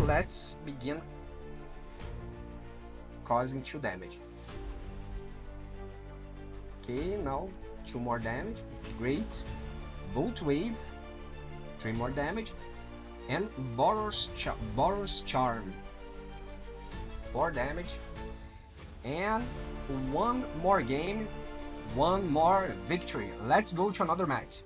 let's begin causing 2 damage. Okay, now 2 more damage, great. Boltwave, 3 more damage, and Boros Charm, 4 damage, and 1 more game, 1 more victory. Let's go to another match.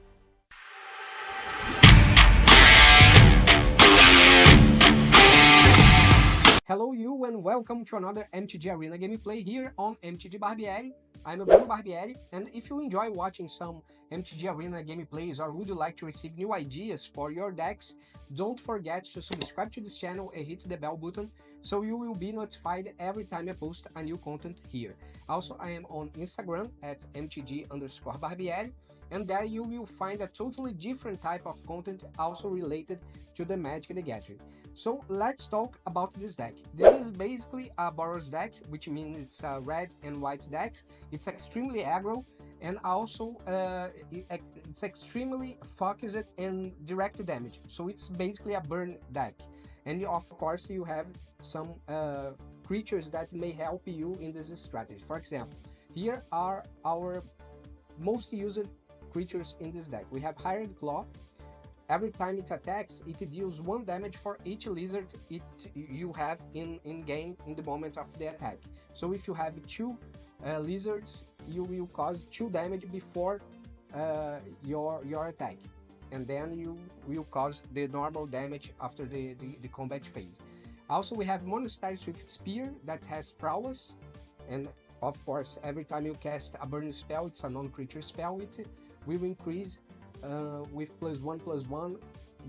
Hello you and welcome to another MTG Arena gameplay here on MTG Barbieri. I'm Boros Barbieri, and if you enjoy watching some MTG Arena gameplays or would you like to receive new ideas for your decks, don't forget to subscribe to this channel and hit the bell button so you will be notified every time I post a new content here. Also, I am on Instagram at MTG_Barbieri, and there you will find a totally different type of content also related to the Magic the Gathering. So let's talk about this deck. This is basically a Boros deck, which means it's a red and white deck. It's extremely aggro, and also it's extremely focused in direct damage. So it's basically a burn deck. And of course you have some creatures that may help you in this strategy. For example, here are our most used creatures in this deck. We have Hired Claw. Every time it attacks, it deals 1 damage for each lizard you have in game in the moment of the attack. So if you have 2 lizards, you will cause 2 damage before your attack, and then you will cause the normal damage after the combat phase. Also, we have Monastery Swiftspear that has prowess, and of course, every time you cast a burn spell, it's a non-creature spell, it will increase with +1/+1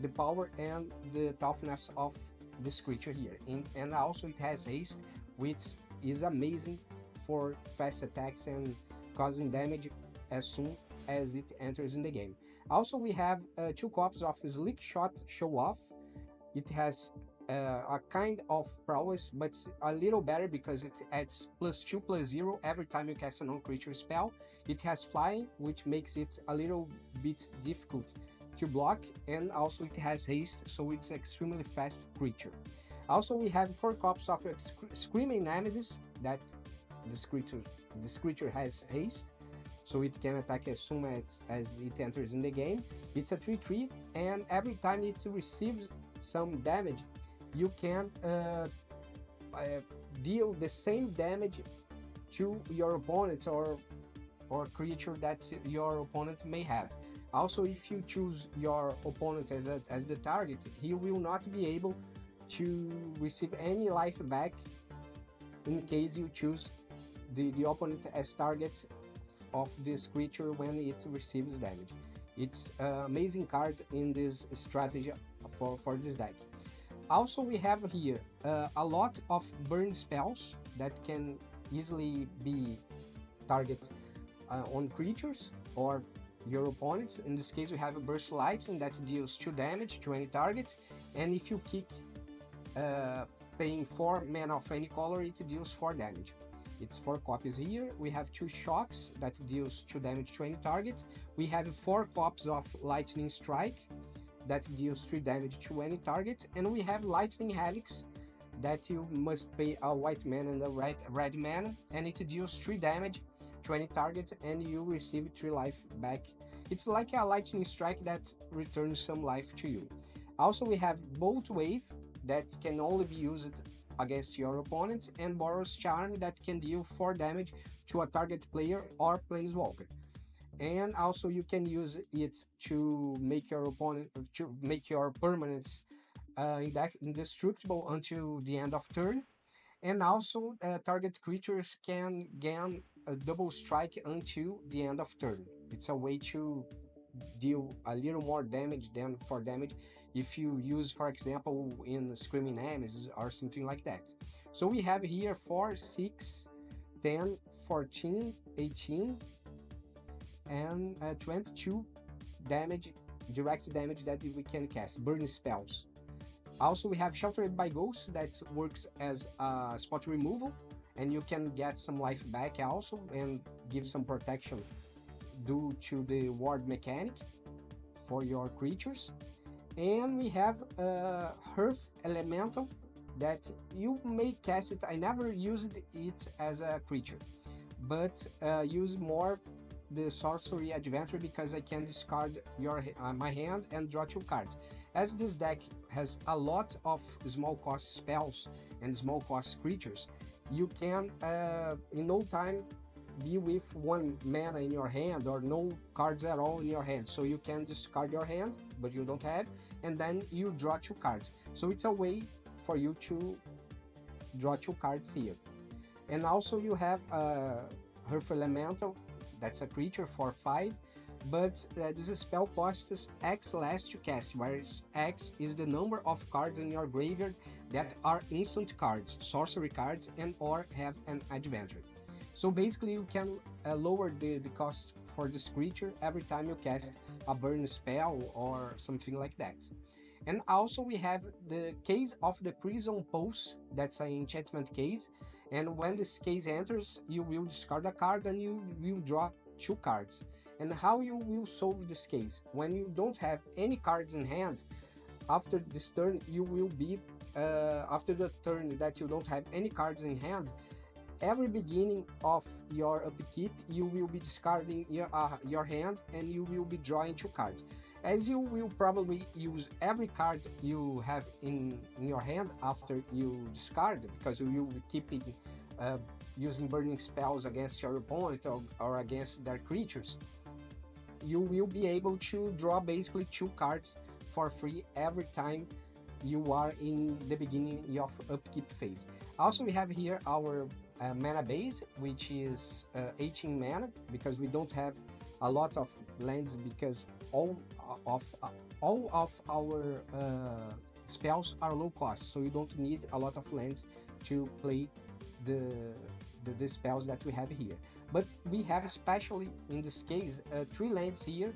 the power and the toughness of this creature here. And also it has haste, which is amazing for fast attacks and causing damage as soon as it enters in the game. Also, we have 2 copies of Slick Shot Show Off. It has a kind of prowess, but a little better because it adds +2/+0 every time you cast a non-creature spell. It has flying, which makes it a little bit difficult to block, and also it has haste, so it's an extremely fast creature. Also, we have 4 copies of Screaming Nemesis that this creature has haste, so it can attack as soon as it enters in the game. It's a 3/3, and every time it receives some damage, you can deal the same damage to your opponent or creature that your opponent may have. Also, if you choose your opponent as the target, he will not be able to receive any life back in case you choose the opponent as target of this creature when it receives damage. It's an amazing card in this strategy for this deck. Also, we have here a lot of burn spells that can easily be targeted on creatures or your opponents. In this case, we have a Burst Lightning that deals 2 damage to any target, and if you kick paying 4 mana of any color, it deals 4 damage. It's 4 copies here. We have 2 Shocks that deals 2 damage to any target. We have 4 copies of Lightning Strike that deals 3 damage to any target, and we have Lightning Helix that you must pay a white mana and a red mana, and it deals 3 damage to any target, and you receive 3 life back. It's like a Lightning Strike that returns some life to you. Also, we have Boltwave that can only be used against your opponent, and Boros Charm that can deal 4 damage to a target player or planeswalker. And also you can use it to make your permanents indestructible until the end of turn. And also target creatures can gain a double strike until the end of turn. It's a way to deal a little more damage than 4 damage if you use, for example, in Screaming Nemesis or something like that. So we have here 4, 6, 10, 14, 18, and 22 damage, direct damage that we can cast, burn spells. Also, we have Sheltered by Ghosts that works as a spot removal, and you can get some life back also and give some protection due to the ward mechanic for your creatures. And we have Earth Elemental that you may cast it. I never used it as a creature, but use more the sorcery adventure because I can discard my hand and draw 2 cards. As this deck has a lot of small cost spells and small cost creatures, you can in no time be with 1 mana in your hand or no cards at all in your hand. So you can discard your hand, but you don't have, and then you draw 2 cards. So it's a way for you to draw 2 cards here. And also you have Earth Elemental, that's a creature for 5, but this spell costs X less to cast, whereas X is the number of cards in your graveyard that are instant cards, sorcery cards, and or have an adventure. So basically you can lower the cost for this creature every time you cast a burn spell or something like that. And also we have the case of the Crimson Pulse, that's an enchantment case, and when this case enters, you will discard a card and you will draw 2 cards. And how you will solve this case? When you don't have any cards in hand, after this turn you will be, after the turn that you don't have any cards in hand, every beginning of your upkeep, you will be discarding your hand and you will be drawing 2 cards. As you will probably use every card you have in your hand after you discard, because you will be keeping using burning spells against your opponent or against their creatures, you will be able to draw basically 2 cards for free every time you are in the beginning of upkeep phase. Also, we have here our mana base, which is 18 mana, because we don't have a lot of lands, because all of our spells are low cost, so you don't need a lot of lands to play the spells that we have here. But we have, especially in this case, 3 lands here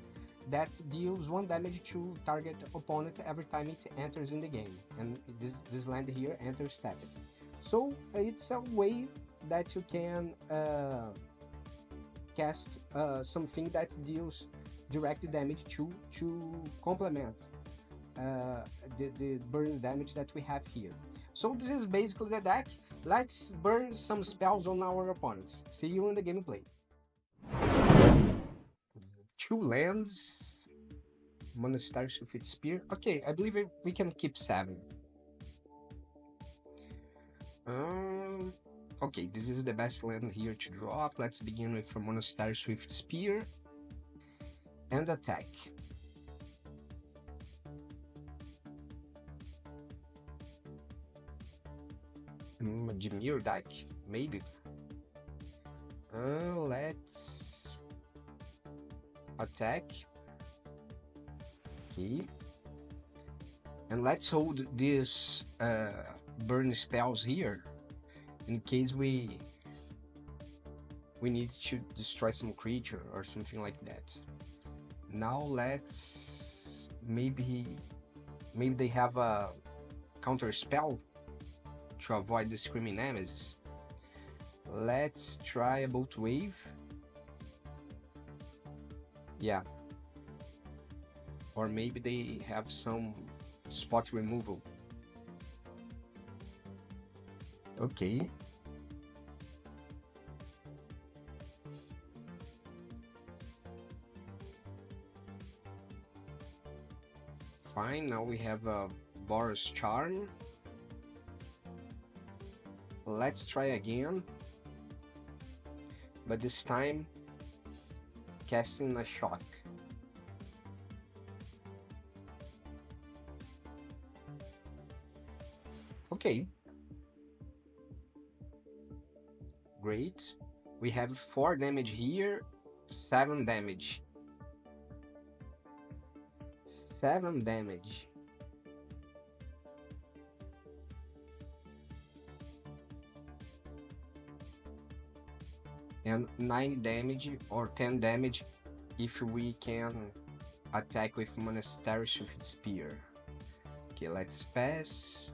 that deals 1 damage to target opponent every time it enters in the game, and this land here enters tapped. So it's a way that you can cast something that deals direct damage to complement the burn damage that we have here. So this is basically the deck. Let's burn some spells on our opponents. See you in the gameplay. 2 lands, Monastery Swiftspear. Okay, I believe we can keep 7. Okay, this is the best land here to drop. Let's begin with a Monastery Swiftspear and attack. A Dimir deck, maybe. Let's attack. Okay. And let's hold these burn spells here in case we need to destroy some creature or something like that. Now let's maybe they have a counter spell to avoid the Screaming Nemesis. Let's try a Boltwave. Yeah. Or maybe they have some spot removal. Okay. Fine, now we have a Boros Charm. Let's try again, but this time casting a shock. Okay. Great. We have 4 damage here, 7 damage. 7 damage. And 9 damage or 10 damage if we can attack with Monastery Swiftspear. Okay, let's pass.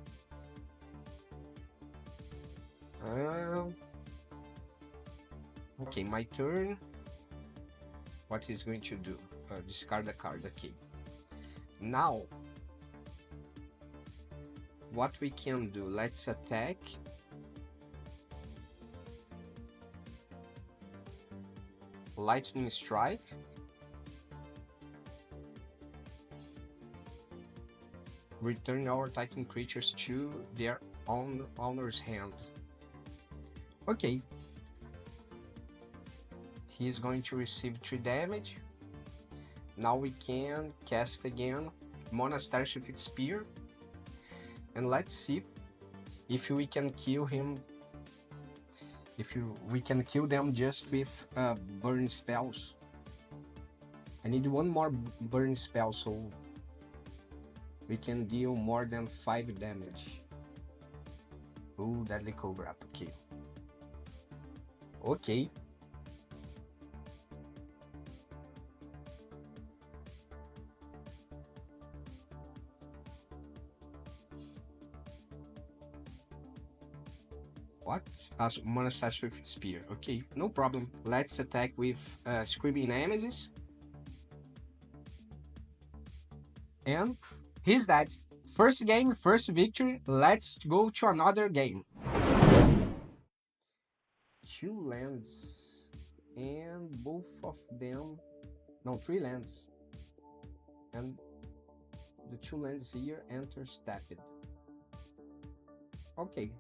Okay, my turn. What he's going to do? Discard a card. Okay. Now what we can do, let's attack. Lightning Strike. Return our attacking creatures to their owner's hand. Okay. He's going to receive 3 damage. Now we can cast again Monastery Swiftspear. And let's see if we can kill him. We can kill them just with burn spells. I need one more burn spell so we can deal more than 5 damage. Ooh, Deadly Cobra, okay. Okay. What? Monastery Swiftspear. Okay, no problem. Let's attack with Screaming Nemesis. And he's dead. First game, first victory. Let's go to another game. 2 lands. And both of them... No, 3 lands. And the 2 lands here enter tapped. Okay.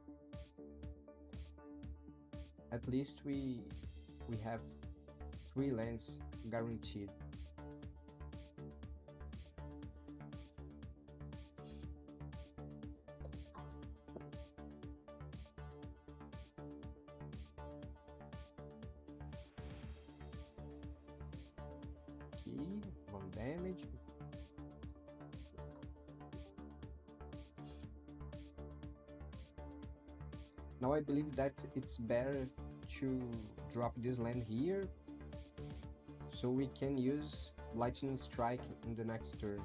At least we have 3 lands guaranteed. Okay, 1 damage. Now I believe that it's better to drop this land here so we can use Lightning Strike in the next turn.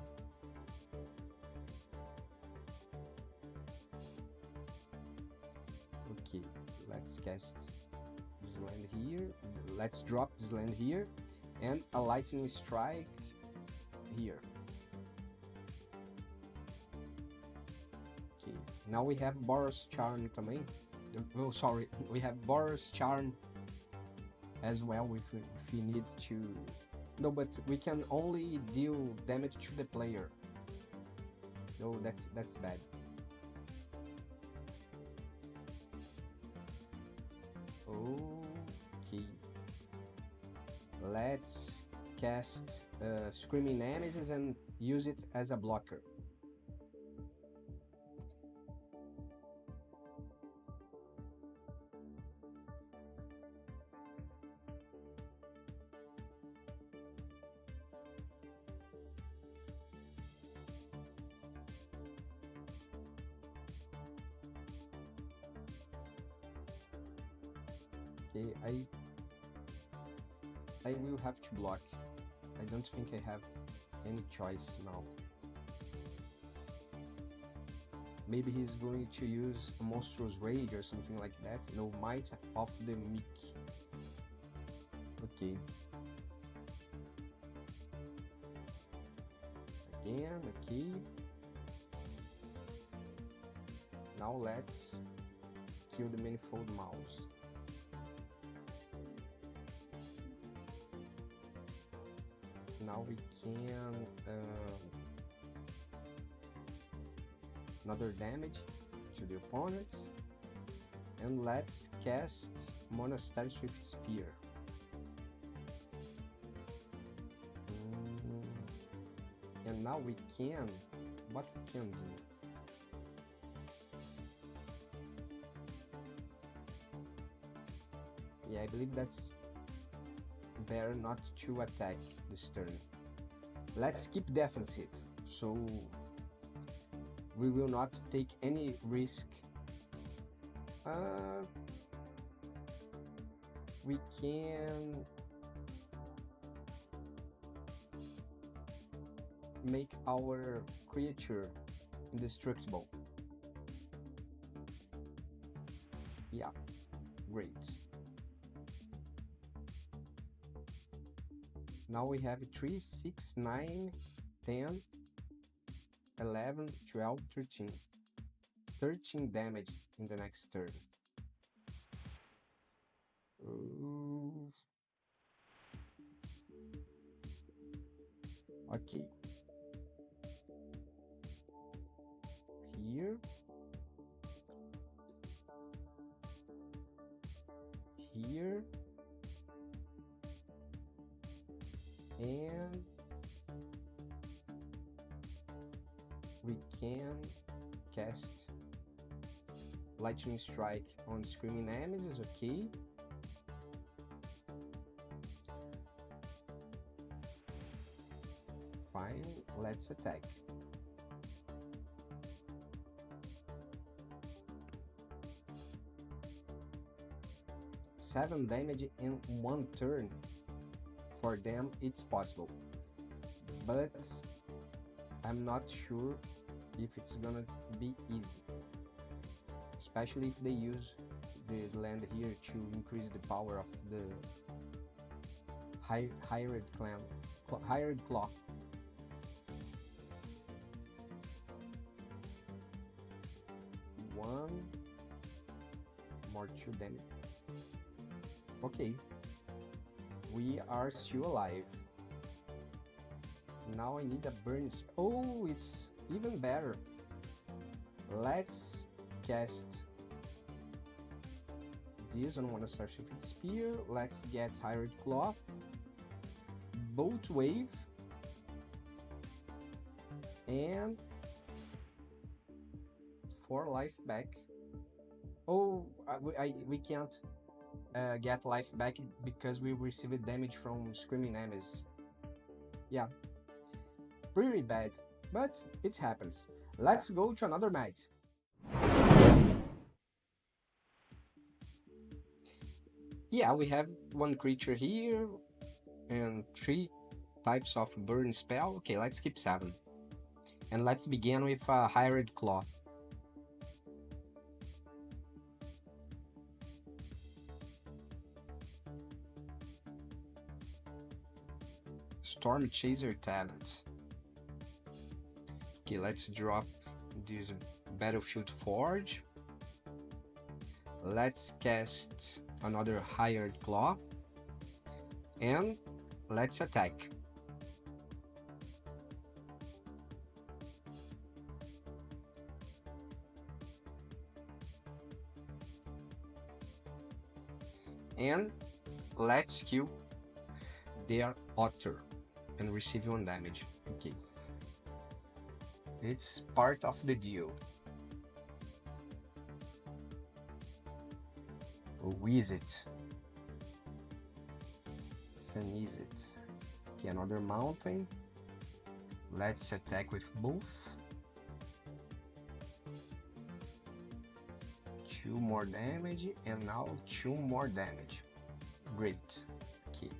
Okay, let's cast this land here. Let's drop this land here and a Lightning Strike here. Okay, now we have Boros Charm também. Oh, sorry, we have Boros Charm as well if we need to. No, but we can only deal damage to the player. No, that's bad. Okay. Let's cast Screaming Nemesis and use it as a blocker. Okay, I will have to block. I don't think I have any choice now. Maybe he's going to use a Monstrous Rage or something like that. No, Might of the Meek. Okay. Again, okay. Now let's kill the Manifold Mouse. Now we can another damage to the opponent, and let's cast Monastery Swiftspear. And now we can, what we can do? Yeah, I believe that's better not to attack this turn. Let's keep defensive, so we will not take any risk. We can make our creature indestructible. Yeah, great. Now we have 3, 6, 9, 10, 11, 12, 13. 13 damage in the next turn. Ooh. Okay. Here. Here. And we can cast Lightning Strike on Screaming Nemesis, okay. Fine, let's attack. Seven damage in one turn. For them, it's possible. But I'm not sure if it's gonna be easy. Especially if they use the land here to increase the power of the hired claw. One more 2 damage. Okay, we are still alive. Now I need a burn. Oh, it's even better. Let's cast this on Monastery Swiftspear. Let's get Hired Claw, Boltwave, and 4 life back. Oh, we can't get life back because we received damage from Screaming Nemesis. Yeah, pretty bad, but it happens. Let's go to another match. Yeah, we have 1 creature here and 3 types of burn spell. Okay, let's keep 7. And let's begin with a Hired Claw. Storm Chaser talents. Okay, let's drop this Battlefield Forge. Let's cast another Hired Claw. And let's attack. And let's kill their Otter and receive 1 damage. Okay. It's part of the deal. Who is it? Sun is it? Okay, another mountain. Let's attack with both. 2 more damage and now 2 more damage. Great. Okay.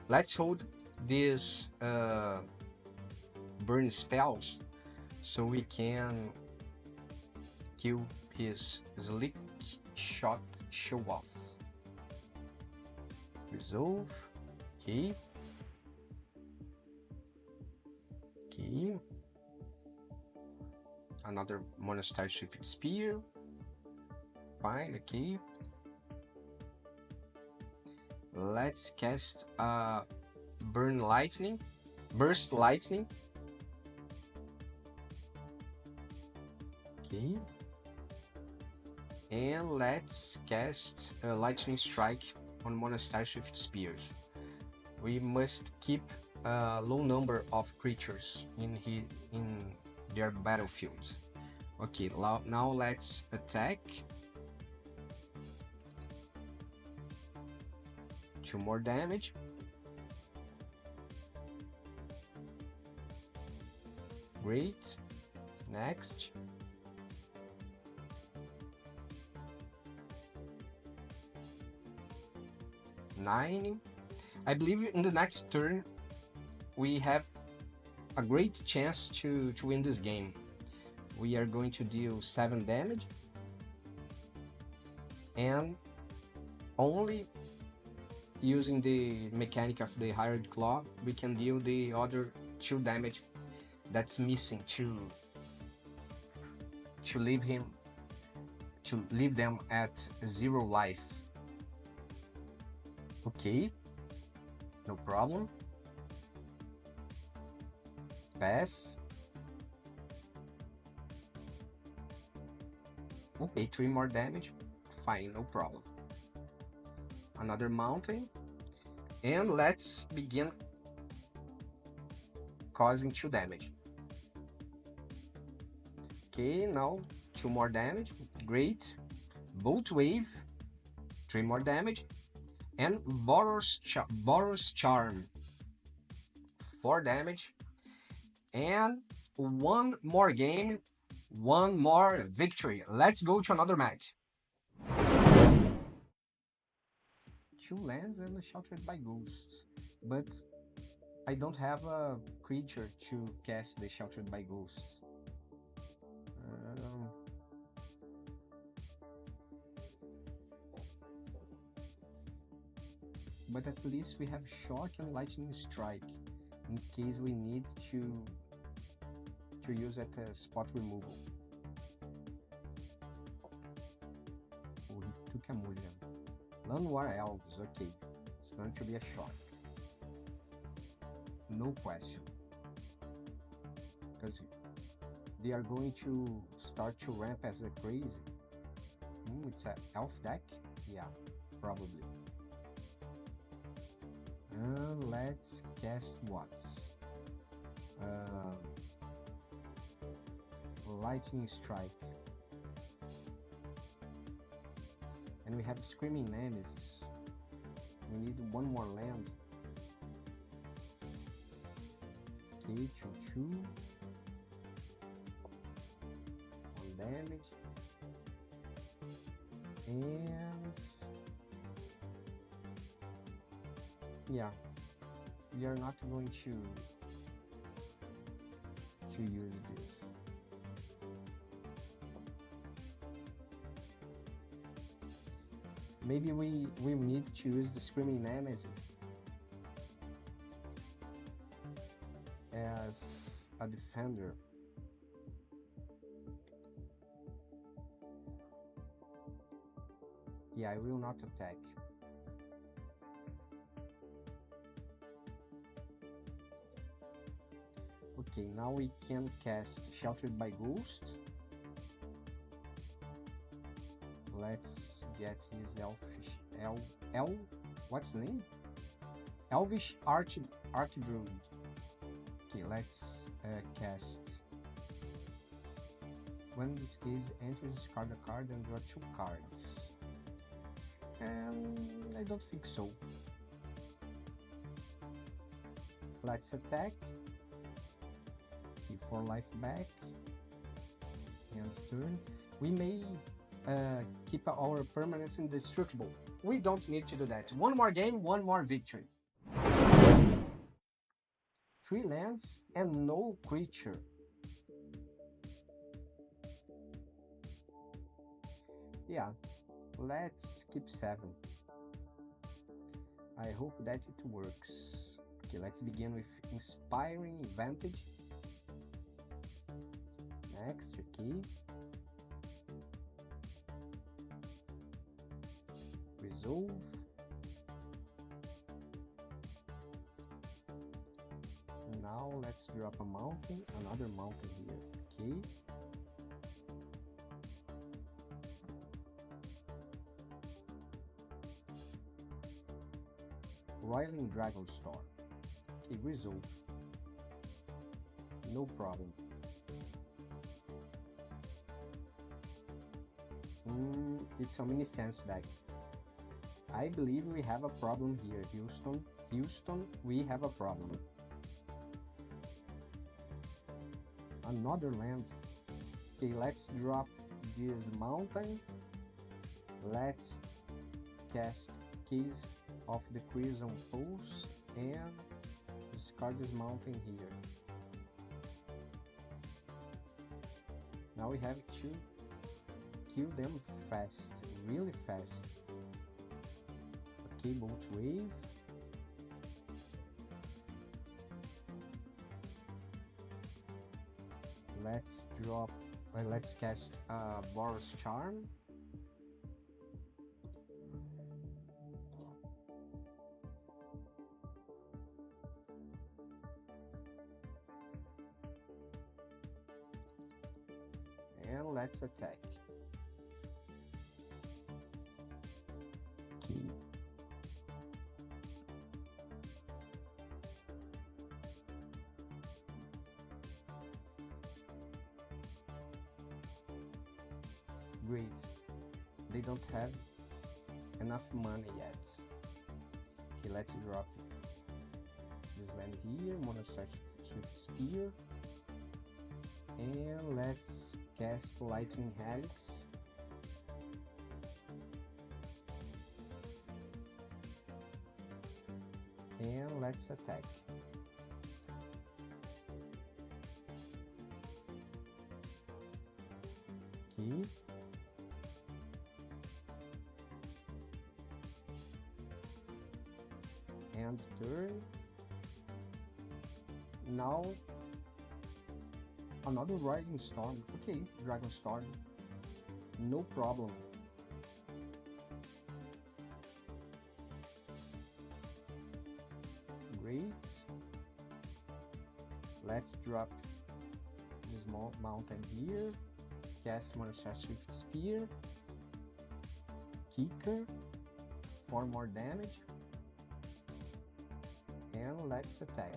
Let's hold these burn spells so we can kill his Slick Shot Show Off. Resolve. Okay. Okay. Another Monastery Swiftspear. Fine, okay. Let's cast Burst Lightning. Okay. And let's cast a Lightning Strike on Monastery Swiftspears. We must keep a low number of creatures in their battlefields. Okay, now let's attack. 2 more damage. Great. Next. Nine. I believe in the next turn we have a great chance to win this game. We are going to deal 7 damage and only using the mechanic of the Hired Claw we can deal the other 2 damage that's missing to to leave them at 0 life. Okay, no problem. Pass. Okay, 3 more damage. Fine, no problem. Another mountain. And let's begin causing 2 damage. Okay, now 2 more damage. Great. Boltwave, 3 more damage. And Boros Charm, 4 damage. And 1 more game, 1 more victory. Let's go to another match. 2 lands and Sheltered by Ghosts. But I don't have a creature to cast the Sheltered by Ghosts. But at least we have Shock and Lightning Strike in case we need to use at a spot removal. Oh, he took a mulligan. Llanowar Elves, okay. It's going to be a shock. No question. Because they are going to start to ramp as a crazy. It's an elf deck? Yeah, probably. Let's cast what? Lightning Strike. And we have Screaming Nemesis. We need 1 more land. Okay, 2/2. 1 damage. And yeah, we are not going to use this. Maybe we need to use the Screaming Nemesis as a defender. Yeah, I will not attack. Okay, now we can cast Sheltered by Ghosts. Let's get his elfish what's the name? Elvish Archdruid. Okay, let's cast. When this case enters, discard a card and draw 2 cards. I don't think so. Let's attack. Okay, 4 life back. And turn. We may keep our permanents indestructible. We don't need to do that. 1 more game, 1 more victory. 3 lands and no creature. Yeah, let's keep 7. I hope that it works. Okay, let's begin with Inspiring Vantage. Next, okay. Resolve. Now let's drop a mountain, another mountain here, okay. Roiling Dragonstorm. Okay, resolve. No problem. It's a mini sense deck. I believe we have a problem here, Houston. Houston, we have a problem. Another land. Okay, let's drop this mountain. Let's cast Keys of the Crimson Pulse and discard this mountain here. Now we have to kill them fast, really fast. Okay, Boltwave. Let's drop Let's cast Boros Charm. And let's attack. Okay. Great. They don't have enough money yet. Okay, let's drop this land here, Monastery Swiftspear. And let's cast Lightning Helix. And let's attack. Okay. And turn. Now another Dragon Storm. Okay, Dragon Storm. No problem. Great. Let's drop this mountain here. Cast Monastery Swiftspear. Kicker. 4 more damage. And let's attack.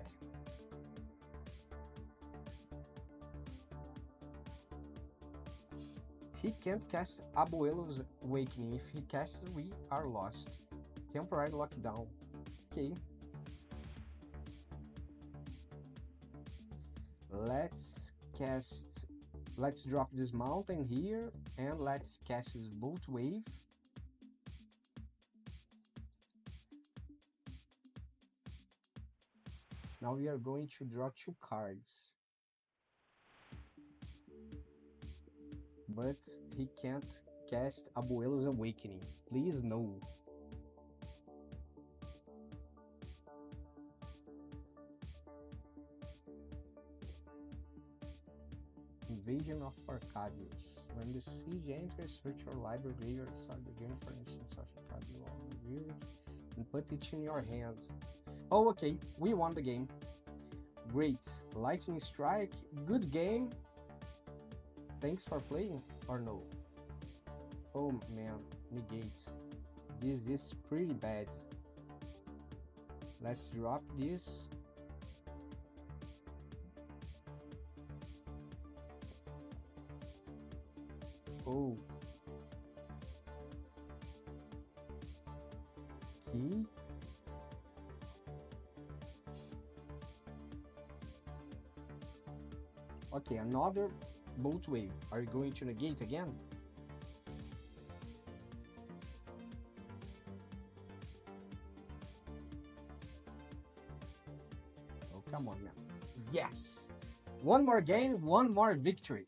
He can't cast Abuelo's Awakening. If he casts, we are lost. Temporary lockdown. Okay. Let's drop this mountain here and let's cast this Boltwave. Now we are going to draw 2 cards. But he can't cast Abuelo's Awakening. Please no. Invasion of Arcadius. When the siege enters, search your library graveyard, start the game for instance of Arcadius and put it in your hand. Oh, okay, we won the game. Great. Lightning Strike, good game. Thanks for playing, or no? Oh man, negate. This is pretty bad. Let's drop this. Oh. Key. Okay, another Boltwave. Are you going to negate again? Oh, come on, man. Yes! One more game, one more victory.